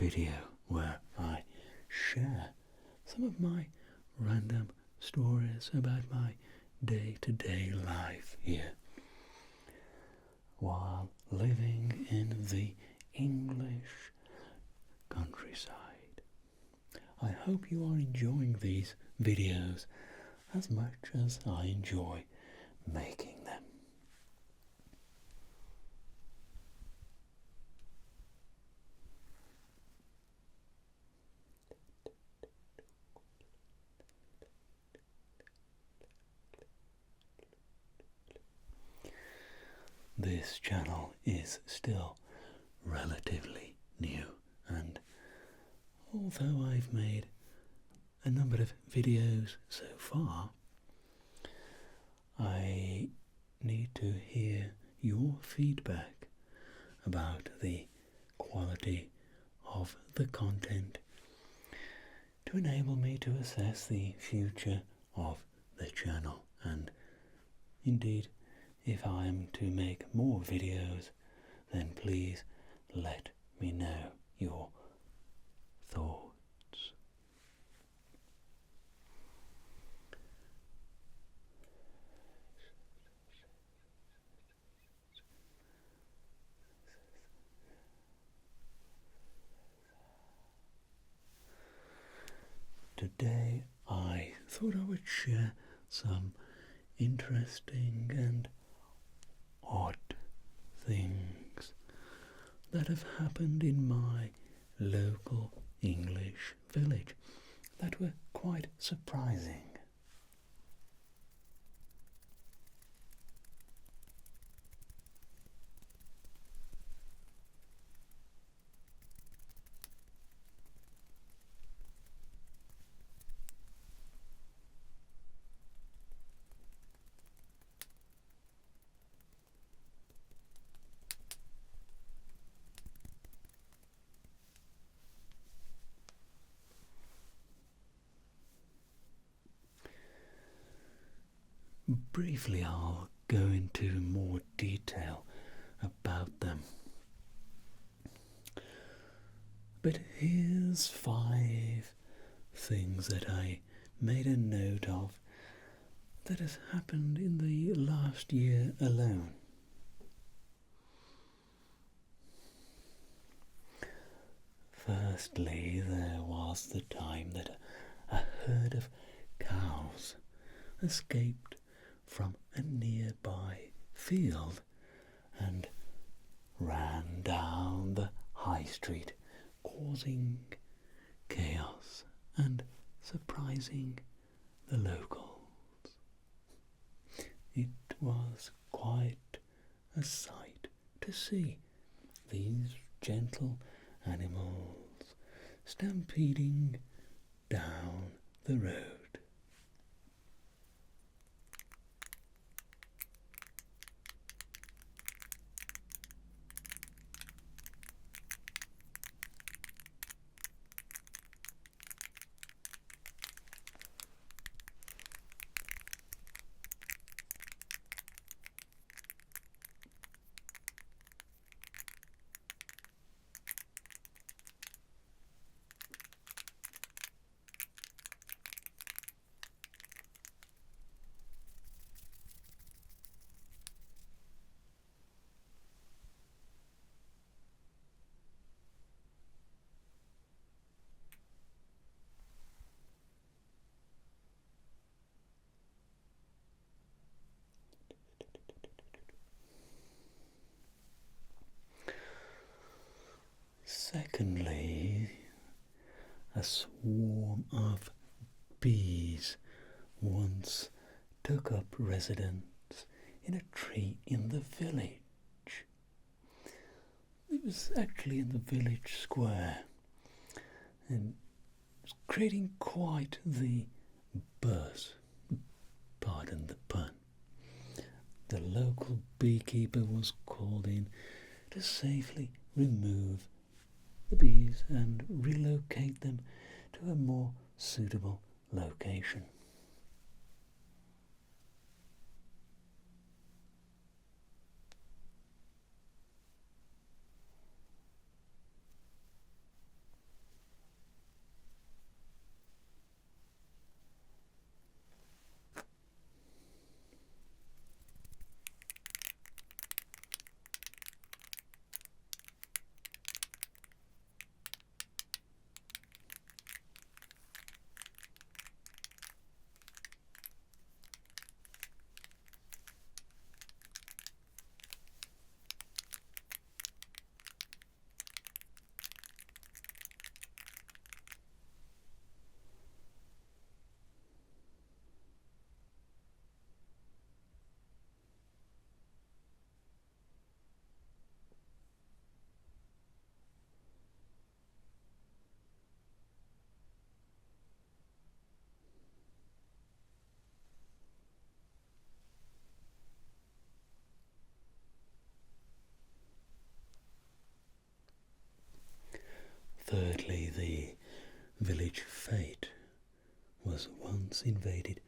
video where I share some of my random stories about my day-to-day life here while living in the English countryside. I hope you are enjoying these videos as much as I enjoy making them. This channel is still relatively new, and although I've made a number of videos so far, I need to hear your feedback about the quality of the content to enable me to assess the future of the channel, and indeed, if I am to make more videos, then please let me know your thoughts. Today I thought I would share some interesting and odd things that have happened in my local English village that were quite surprising. Briefly, I'll go into more detail about them. But here's 5 things that I made a note of that has happened in the last year alone. Firstly, there was the time that a herd of cows escaped from a nearby field and ran down the high street, causing chaos and surprising the locals. It was quite a sight to see these gentle animals stampeding down the road. Secondly, a swarm of bees once took up residence in a tree in the village. It was actually in the village square and was creating quite the buzz, pardon the pun. The local beekeeper was called in to safely remove the bees and relocate them to a more suitable location. village fete was once invaded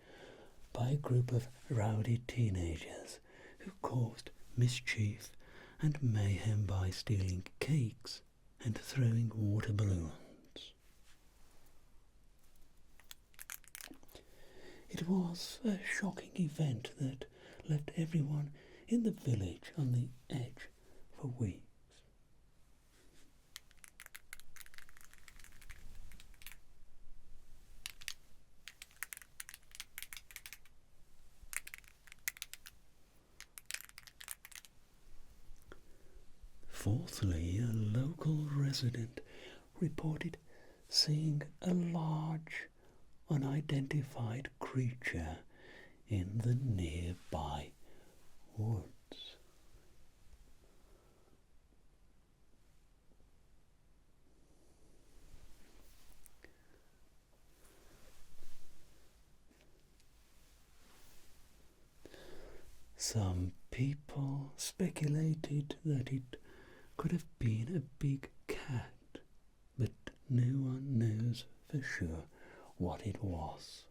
by a group of rowdy teenagers who caused mischief and mayhem by stealing cakes and throwing water balloons. It was a shocking event that left everyone in the village on the edge for weeks. Fourthly, a local resident reported seeing a large, unidentified creature in the nearby woods. Some people speculated that it could have been a big cat, but no one knows for sure what it was.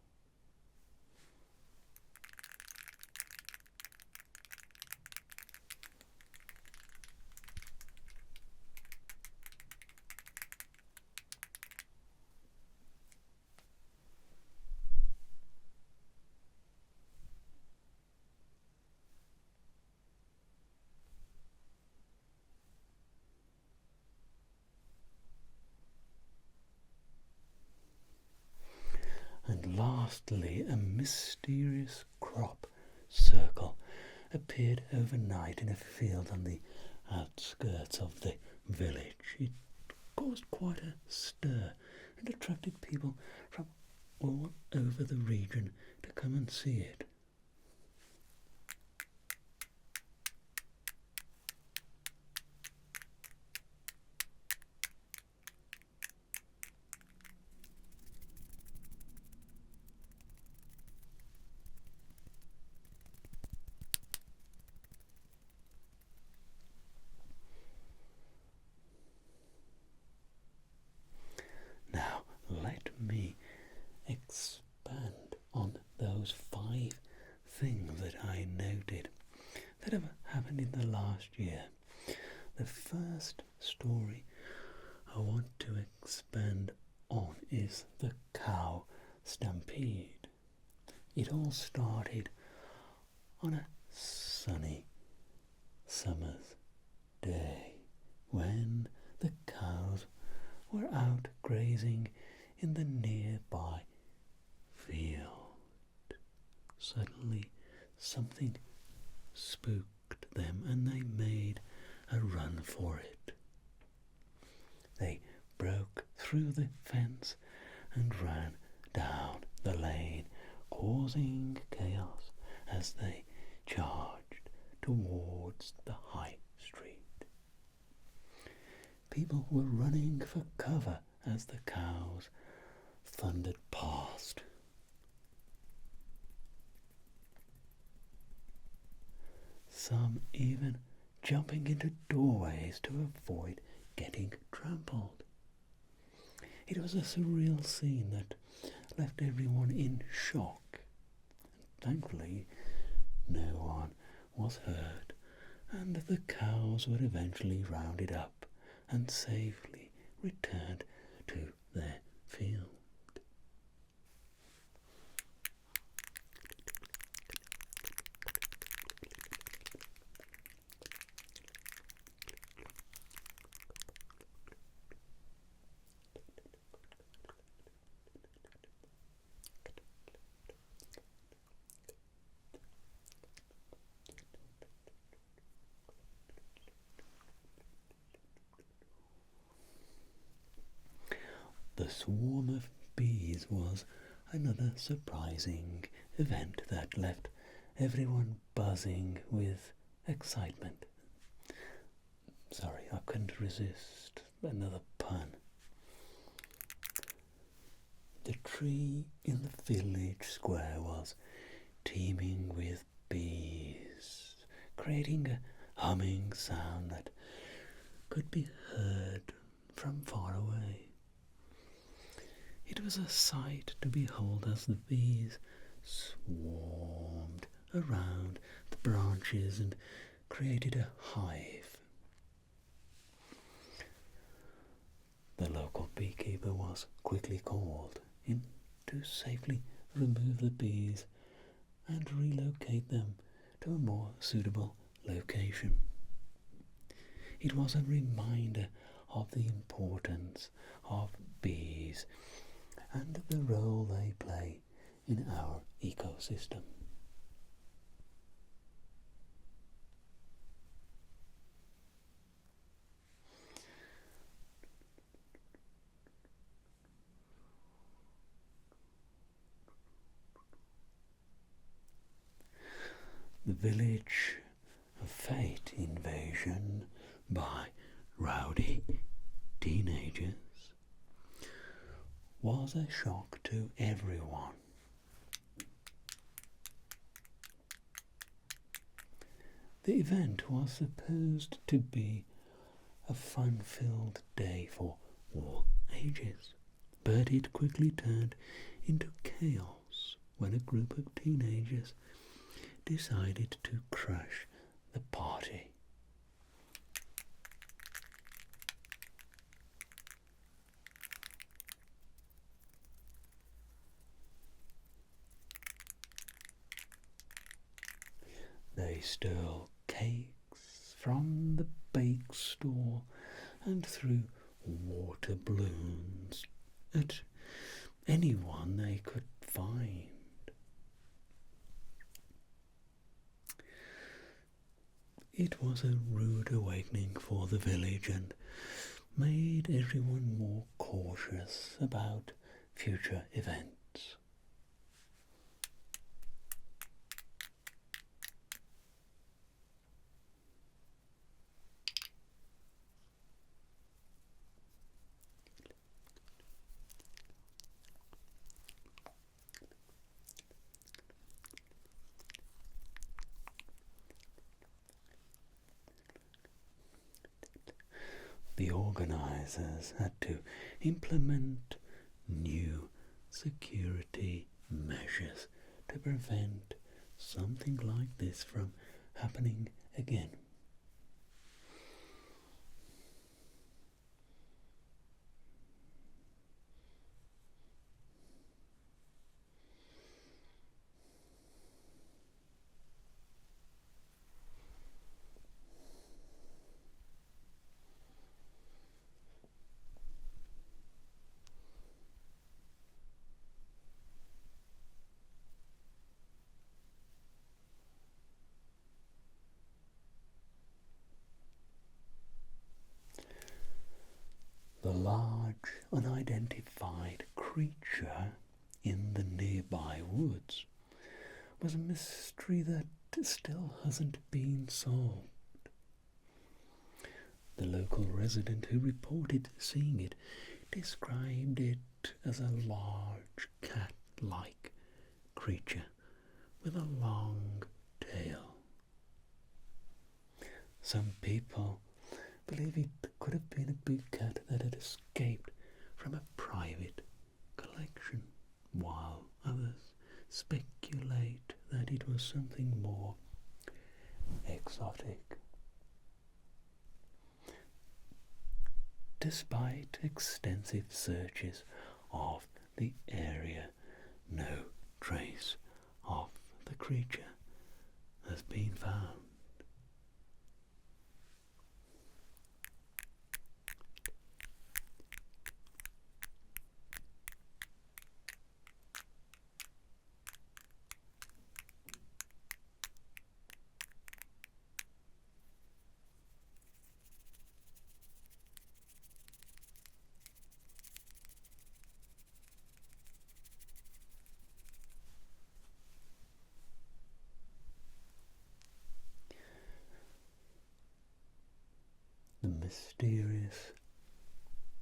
And lastly, a mysterious crop circle appeared overnight in a field on the outskirts of the village. It caused quite a stir and attracted people from all over the region to come and see it. Now, let me expand on those 5 things that I noted that have happened in the last year. The first story I want to expand on is the cow stampede. It all started on a sunny summer's day when the cows were out grazing in the nearby field. Suddenly something spooked them and they made a run for it. They broke through the fence and ran down the lane, causing chaos as they charged towards the high street. People were running for cover as the cows thundered past. Some even jumping into doorways to avoid getting trampled. It was a surreal scene that left everyone in shock. Thankfully, no one was hurt, and the cows were eventually rounded up and safely returned to their field. The swarm of bees was another surprising event that left everyone buzzing with excitement. Sorry, I couldn't resist another pun. The tree in the village square was teeming with bees, creating a humming sound that could be heard from far away. It was a sight to behold as the bees swarmed around the branches and created a hive. The local beekeeper was quickly called in to safely remove the bees and relocate them to a more suitable location. It was a reminder of the importance of bees and the role they play in our ecosystem. The village of fete invasion by rowdy teenagers was a shock to everyone. The event was supposed to be a fun-filled day for all ages, but it quickly turned into chaos when a group of teenagers decided to crash the party. They stole cakes from the bake store and threw water balloons at anyone they could find. It was a rude awakening for the village and made everyone more cautious about future events. The organizers had to implement new security measures to prevent something like this from happening again. The large, unidentified creature in the nearby woods was a mystery that still hasn't been solved. The local resident who reported seeing it described it as a large cat-like creature with a long tail. Some people believe it could have been a big cat that had escaped from a private collection, while others speculate that it was something more exotic. Despite extensive searches of the area, no trace of the creature has been found. The mysterious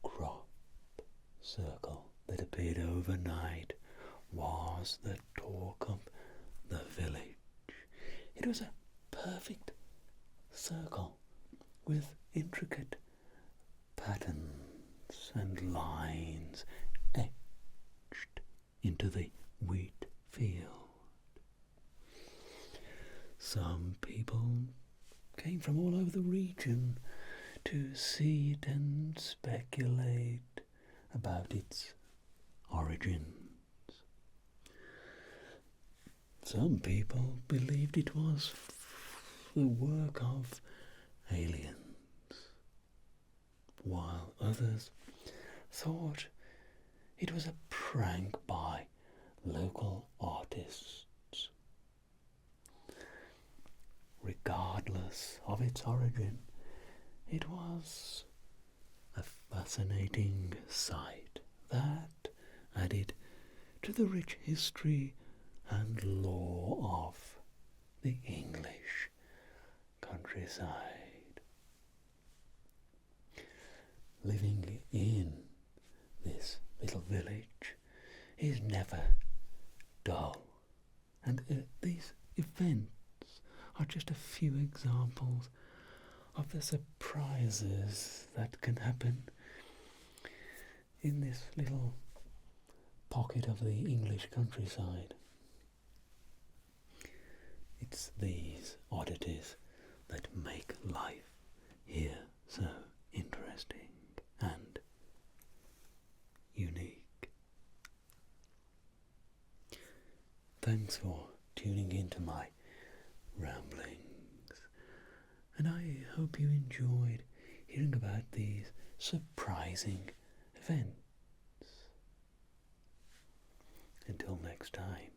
crop circle that appeared overnight was the talk of the village. It was a perfect circle with intricate patterns and lines into the wheat field. Some people came from all over the region to see it and speculate about its origins. Some people believed it was the work of aliens, while others thought it was a prank by local artists. Regardless of its origin, it was a fascinating sight that added to the rich history and lore of the English countryside. Living in this little village is never dull, and these events are just a few examples of the surprises that can happen in this little pocket of the English countryside. It's these oddities that make life here so interesting and unique. Thanks for tuning into my ramblings, and I hope you enjoyed hearing about these surprising events. Until next time.